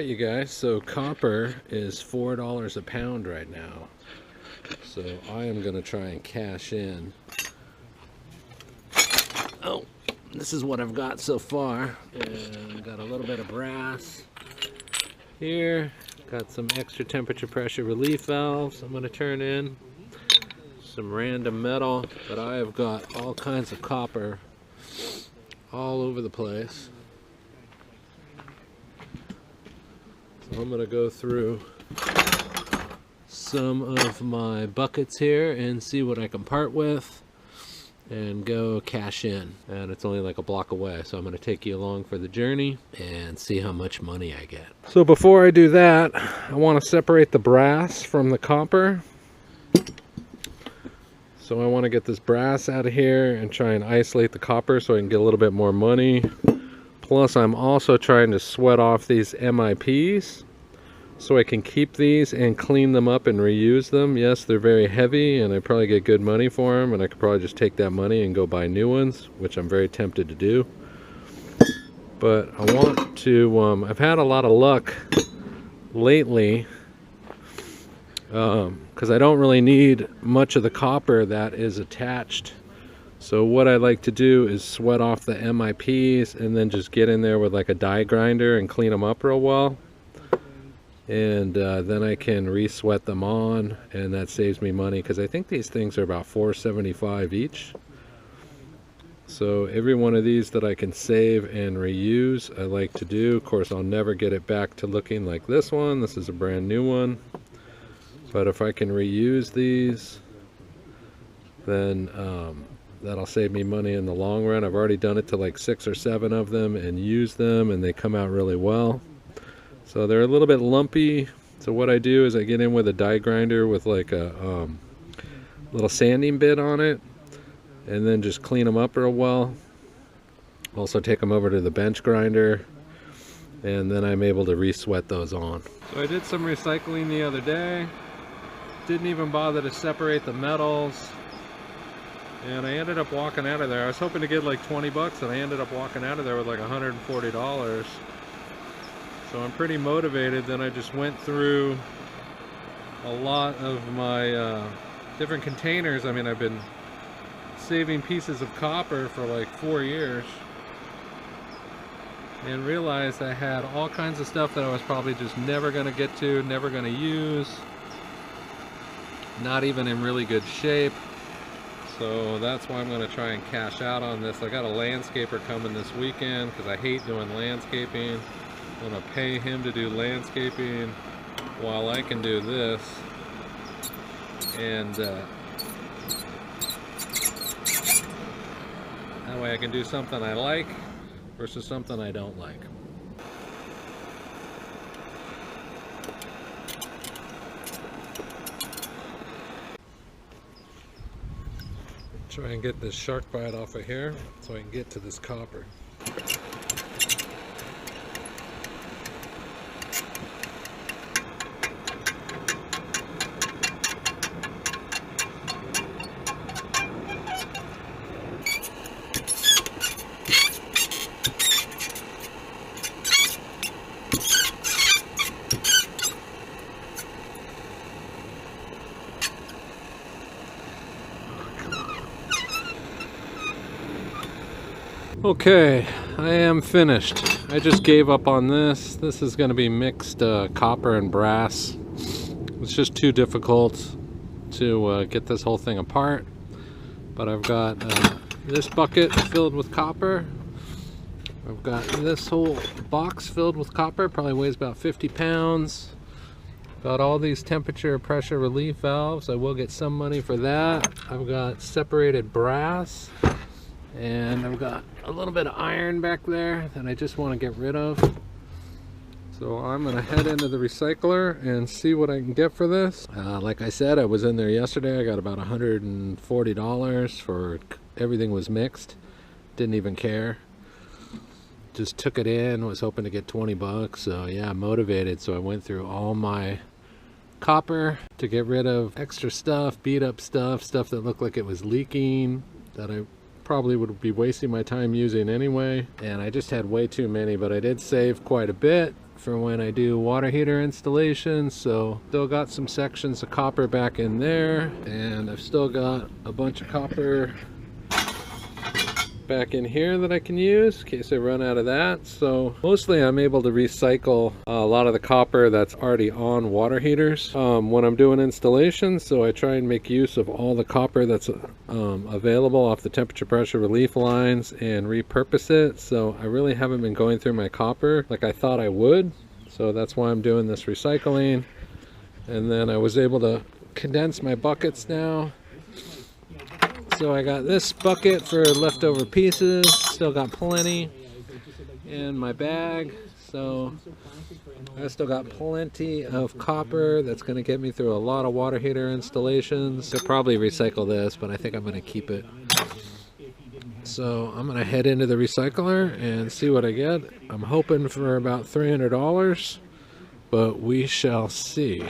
Alright you guys, so copper is $4 a pound right now. So I am going to try and cash in. Oh, this is what I've got so far. And got a little bit of brass here. Got some extra temperature pressure relief valves I'm going to turn in. Some random metal, but I have got all kinds of copper all over the place. So I'm going to go through some of my buckets here and see what I can part with and go cash in. And it's only like a block away, so I'm going to take you along for the journey and see how much money I get. So before I do that, I want to separate the brass from the copper. So I want to get this brass out of here and try and isolate the copper so I can get a little bit more money. Plus I'm also trying to sweat off these MIPs so I can keep these and clean them up and reuse them. Yes, they're very heavy and I probably get good money for them, and I could probably just take that money and go buy new ones, which I'm very tempted to do. But I want to, I've had a lot of luck lately because I don't really need much of the copper that is attached. So what I like to do is sweat off the MIPs and then just get in there with like a die grinder and clean them up real well. And then I can re-sweat them on, and that saves me money because I think these things are about $4.75 each. So every one of these that I can save and reuse, I like to do. Of course, I'll never get it back to looking like this one. This is a brand new one. But if I can reuse these, then that'll save me money in the long run. I've already done it to like 6 or 7 of them and used them, and they come out really well. So they're a little bit lumpy. So what I do is I get in with a die grinder with like a little sanding bit on it, and then just clean them up real well. Also take them over to the bench grinder, and then I'm able to re-sweat those on. So I did some recycling the other day. Didn't even bother to separate the metals, and I ended up walking out of there. I was hoping to get like 20 bucks, and I ended up walking out of there with like $140. So I'm pretty motivated. Then I just went through a lot of my different containers. I mean, I've been saving pieces of copper for like 4 years, and realized I had all kinds of stuff that I was probably just never going to get to, never going to use, not even in really good shape. So that's why I'm going to try and cash out on this. I got a landscaper coming this weekend because I hate doing landscaping. I'm going to pay him to do landscaping while I can do this. And that way I can do something I like versus something I don't like. Try and get this shark bite off of here so I can get to this copper. Okay, I am finished. I just gave up on this. This is going to be mixed copper and brass. It's just too difficult to get this whole thing apart. But I've got this bucket filled with copper. I've got this whole box filled with copper, probably weighs about 50 pounds. Got all these temperature pressure relief valves. I will get some money for that. I've got separated brass. And I've got a little bit of iron back there that I just want to get rid of. So I'm going to head into the recycler and see what I can get for this. Like I said, I was in there yesterday. I got about $140 for everything was mixed. Didn't even care. Just took it in, was hoping to get 20 bucks. So yeah, motivated. So I went through all my copper to get rid of extra stuff, beat up stuff, stuff that looked like it was leaking, that I probably would be wasting my time using anyway. And I just had way too many, but I did save quite a bit for when I do water heater installations. So still got some sections of copper back in there, and I've still got a bunch of copper back in here that I can use in case I run out of that. So mostly I'm able to recycle a lot of the copper that's already on water heaters when I'm doing installations. So I try and make use of all the copper that's available off the temperature pressure relief lines and repurpose it. So I really haven't been going through my copper like I thought I would. So that's why I'm doing this recycling. And then I was able to condense my buckets now. So I got this bucket for leftover pieces, still got plenty in my bag. So I still got plenty of copper that's going to get me through a lot of water heater installations. I'll probably recycle this, but I think I'm going to keep it. So I'm going to head into the recycler and see what I get. I'm hoping for about $300, but we shall see.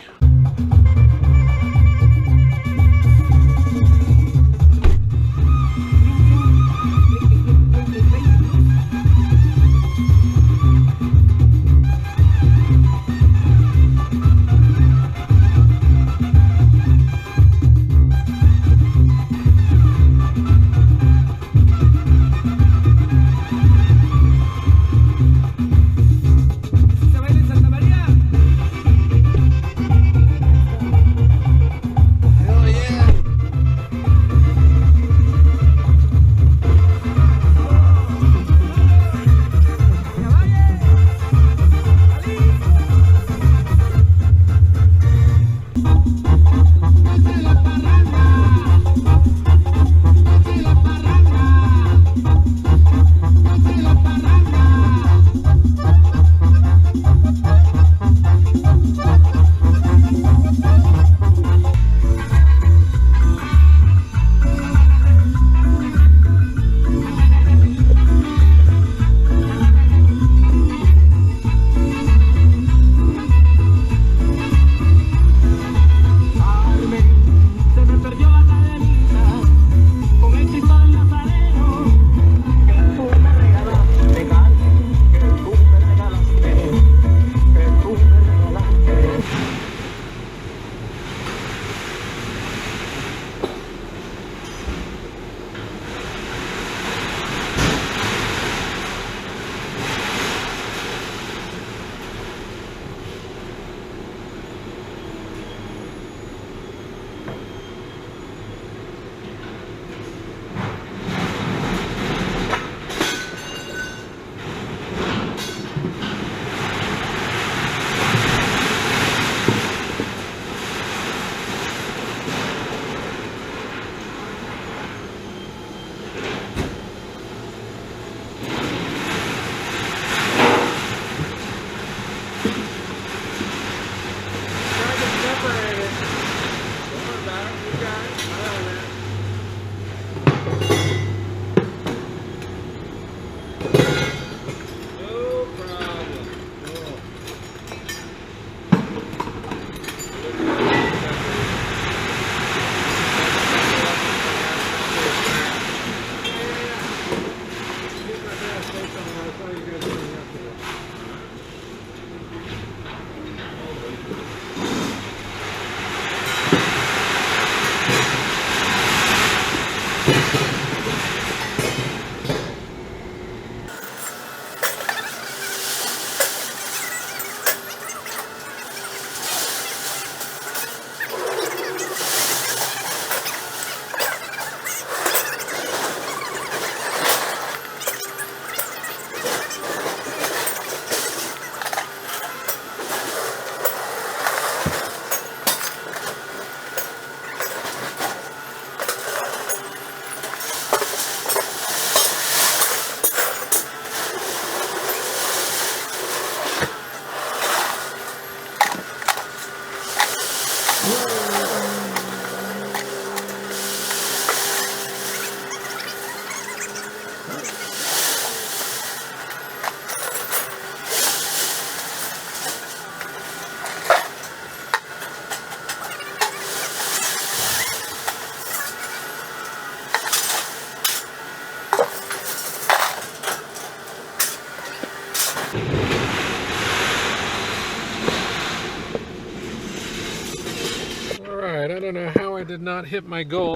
Alright, I don't know how I did not hit my goal.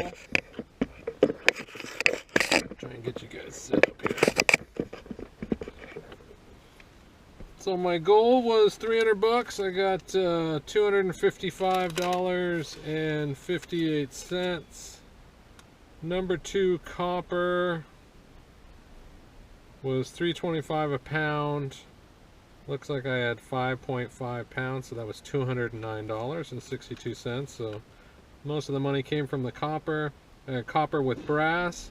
Try and get you guys set up here. So my goal was 300 bucks. I got $255.58. Number 2 copper was $3.25 a pound. Looks like I had 5.5 pounds, so that was $209.62. So most of the money came from the copper. I had copper with brass,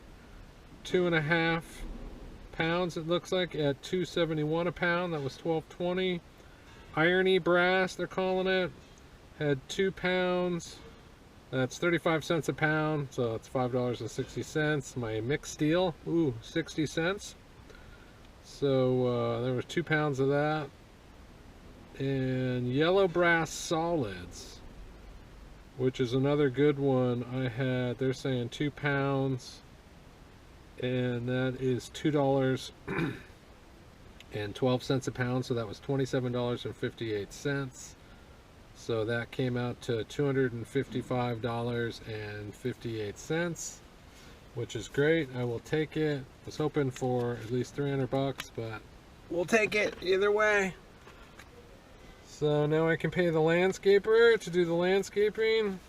2.5 pounds it looks like, at $2.71 a pound. That was $12.20. Irony brass, they're calling it, had 2 pounds. That's 35 cents a pound, so it's $5.60. My mixed steel, 60 cents. So there was 2 pounds of that. And yellow brass solids, which is another good one. I had, they're saying 2 pounds, and that is $2.12 a pound, so that was $27.58. So that came out to $255.58, which is great. I will take it. Was hoping for at least 300 bucks, but we'll take it either way. So now I can pay the landscaper to do the landscaping,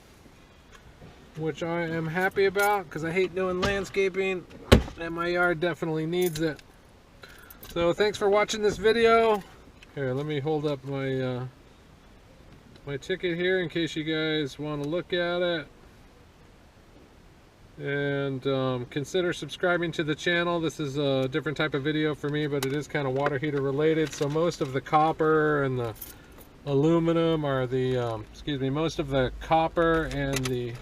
which I am happy about because I hate doing landscaping and my yard definitely needs it. So thanks for watching this video. Here, let me hold up my my ticket here in case you guys want to look at it. And consider subscribing to the channel. This is a different type of video for me, but it is kind of water heater related. So most of the copper and the aluminum are the most of the copper and the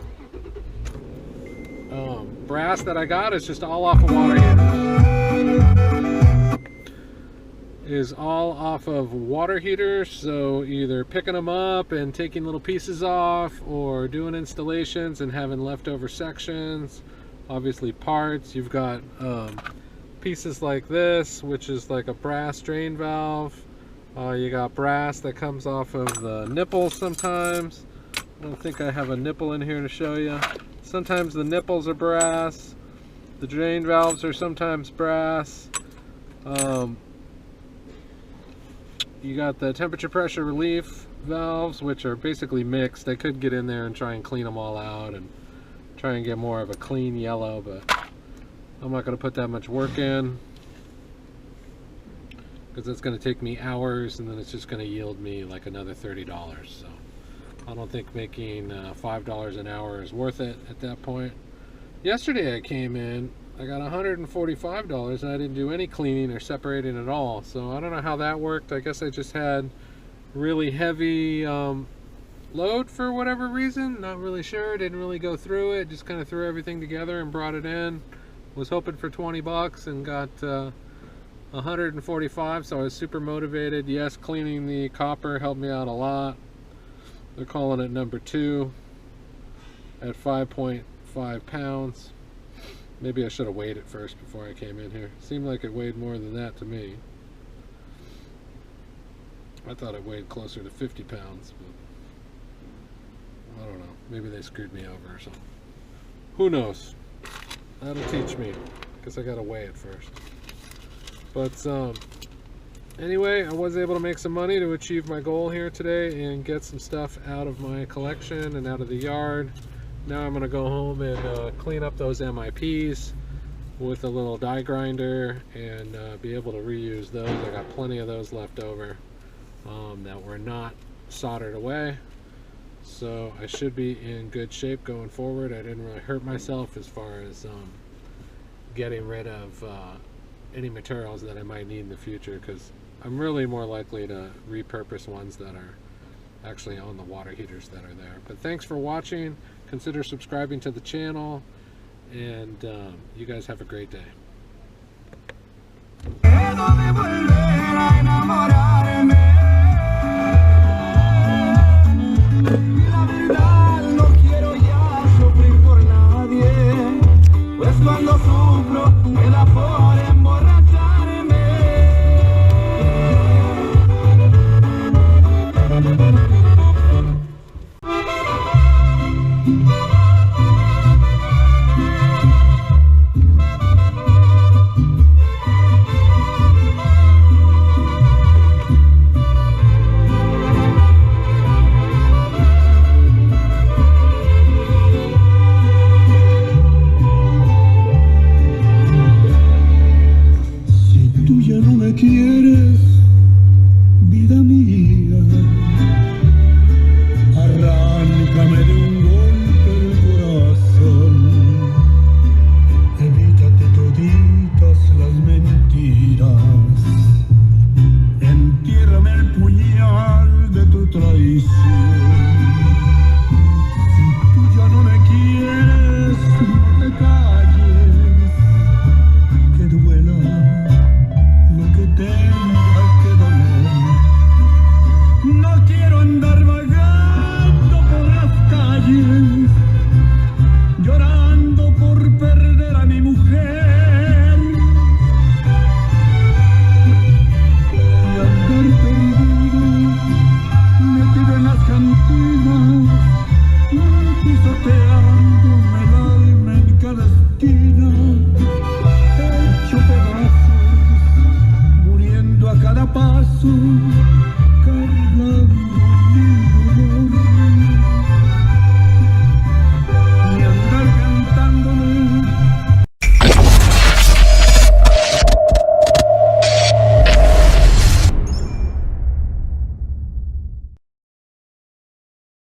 brass that I got is just all off of water heaters. So either picking them up and taking little pieces off, or doing installations and having leftover sections, obviously parts. You've got pieces like this, which is like a brass drain valve. You got brass that comes off of the nipples sometimes. I don't think I have a nipple in here to show you. Sometimes the nipples are brass. The drain valves are sometimes brass. You got the temperature pressure relief valves, which are basically mixed. I could get in there and try and clean them all out and try and get more of a clean yellow, but I'm not going to put that much work in, because it's going to take me hours and then it's just going to yield me like another $30. So I don't think making $5 an hour is worth it at that point. Yesterday I came in, I got $145 and I didn't do any cleaning or separating at all. So I don't know how that worked. I guess I just had really heavy load for whatever reason. Not really sure. Didn't really go through it. Just kind of threw everything together and brought it in. Was hoping for 20 bucks and got 145, so I was super motivated. Yes, cleaning the copper helped me out a lot. They're calling it number 2 at 5.5 pounds. Maybe I should have weighed it first before I came in here. Seemed like it weighed more than that to me. I thought it weighed closer to 50 pounds, but I don't know. Maybe they screwed me over or something. Who knows? That'll teach me, because I gotta weigh it first. But anyway, I was able to make some money to achieve my goal here today and get some stuff out of my collection and out of the yard. Now I'm gonna go home and clean up those MIPs with a little die grinder and be able to reuse those. I got plenty of those left over that were not soldered away. So I should be in good shape going forward. I didn't really hurt myself as far as getting rid of any materials that I might need in the future, because I'm really more likely to repurpose ones that are actually on the water heaters that are there. But thanks for watching. Consider subscribing to the channel, and you guys have a great day. Cuando sufro, me da por emborracharme. ilusión. Si tú ya no me quieres, no te calles, que duela lo que tenga que doler. No quiero andar vagando por las calles, llorando por perder a mi mujer. Y andar perdido, metido en las cantinas, pisoteándome el alma en cada esquina, hecho pedazos, muriendo a cada paso.